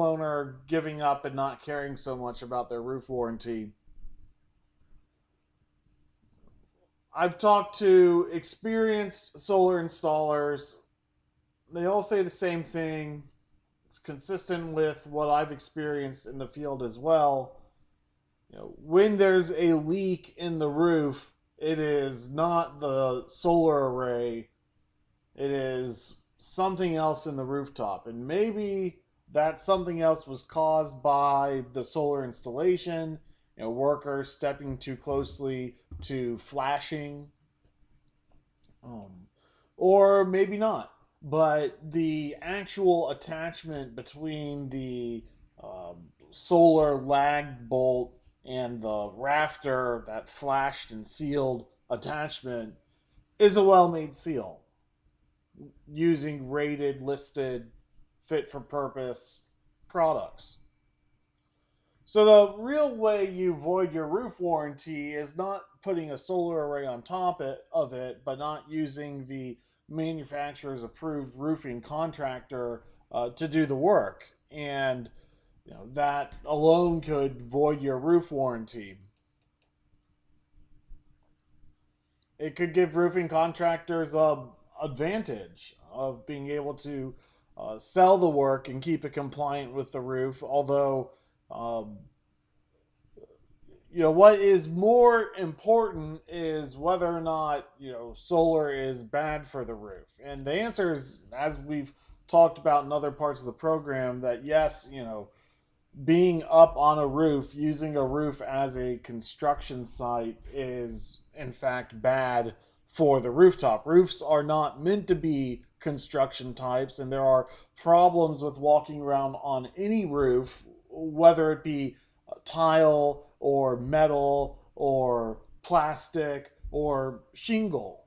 owner giving up and not caring so much about their roof warranty. I've talked to experienced solar installers. They all say the same thing. It's consistent with what I've experienced in the field as well. When there's a leak in the roof, it is not the solar array, it is something else in the rooftop. And maybe that something else was caused by the solar installation, workers stepping too closely to flashing, um, or maybe not. But the actual attachment between the solar lag bolt and the rafter, that flashed and sealed attachment, is a well made seal using rated, listed, fit for purpose products. So the real way you void your roof warranty is not putting a solar array on top of it, but not using the manufacturer's approved roofing contractor to do the work. And that alone could void your roof warranty. It could give roofing contractors a advantage of being able to sell the work and keep it compliant with the roof. Although, um, what is more important is whether or not solar is bad for the roof. And the answer is, as we've talked about in other parts of the program, that yes, being up on a roof, using a roof as a construction site is in fact bad for the rooftop. Roofs are not meant to be construction types, and there are problems with walking around on any roof, whether it be tile or metal or plastic or shingle.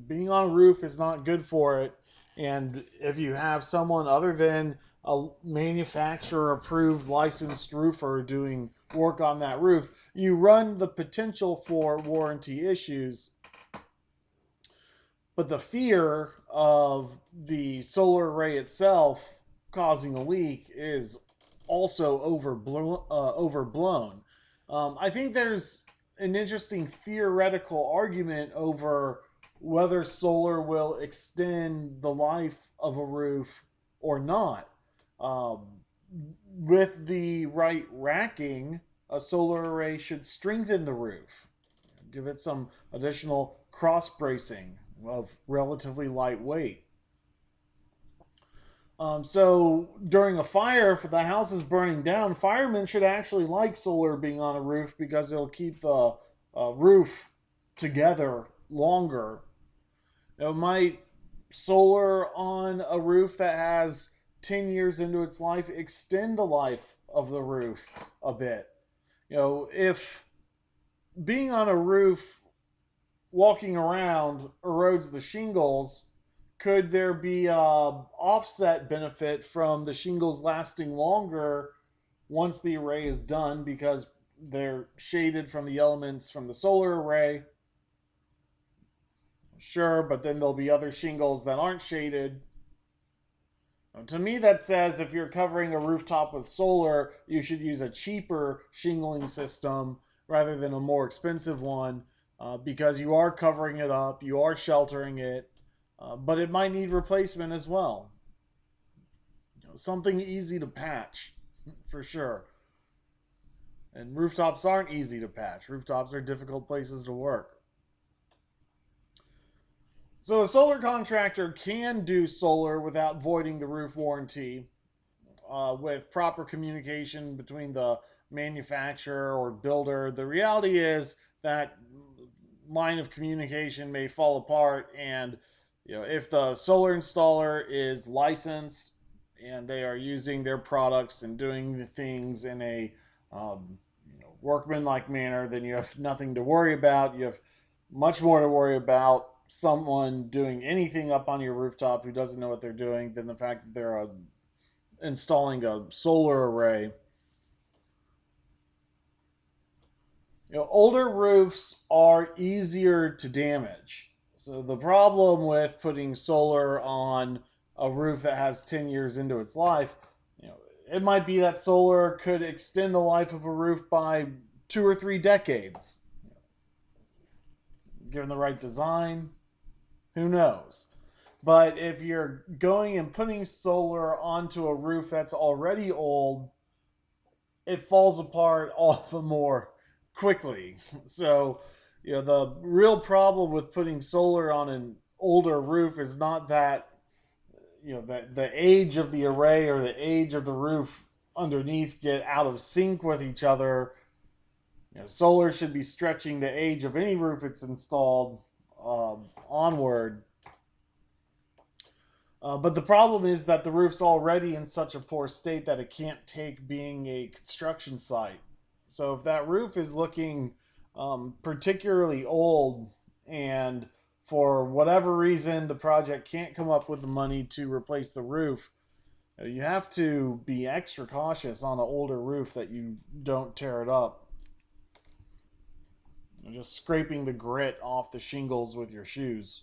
Being on a roof is not good for it. And if you have someone other than a manufacturer approved licensed roofer doing work on that roof, you run the potential for warranty issues. But the fear of the solar array itself causing a leak is also overblown. I think there's an interesting theoretical argument over whether solar will extend the life of a roof or not. Um, with the right racking, a solar array should strengthen the roof, give it some additional cross bracing of relatively light weight. So during a fire, if the house is burning down, firemen should actually like solar being on a roof because it'll keep the roof together longer. Might solar on a roof that has 10 years into its life extend the life of the roof a bit? If being on a roof, walking around, erodes the shingles, could there be a offset benefit from the shingles lasting longer once the array is done because they're shaded from the elements from the solar array? Sure, but then there'll be other shingles that aren't shaded. To me, that says if you're covering a rooftop with solar, you should use a cheaper shingling system rather than a more expensive one, because you are covering it up, you are sheltering it, but it might need replacement as well. Something easy to patch, for sure. And rooftops aren't easy to patch. Rooftops are difficult places to work. So a solar contractor can do solar without voiding the roof warranty, with proper communication between the manufacturer or builder. The reality is that line of communication may fall apart, and if the solar installer is licensed and they are using their products and doing the things in a workmanlike manner, then you have nothing to worry about. You have much more to worry about someone doing anything up on your rooftop who doesn't know what they're doing than the fact that they're installing a solar array. Older roofs are easier to damage. So the problem with putting solar on a roof that has 10 years into its life, It might be that solar could extend the life of a roof by 2 or 3 decades, given the right design. Who knows? But if you're going and putting solar onto a roof that's already old, it falls apart all the more quickly. So, the real problem with putting solar on an older roof is not that, the age of the array or the age of the roof underneath get out of sync with each other. Solar should be stretching the age of any roof it's installed onward. But the problem is that the roof's already in such a poor state that it can't take being a construction site. So if that roof is looking particularly old, and for whatever reason the project can't come up with the money to replace the roof, you have to be extra cautious on an older roof that you don't tear it up. Just scraping the grit off the shingles with your shoes.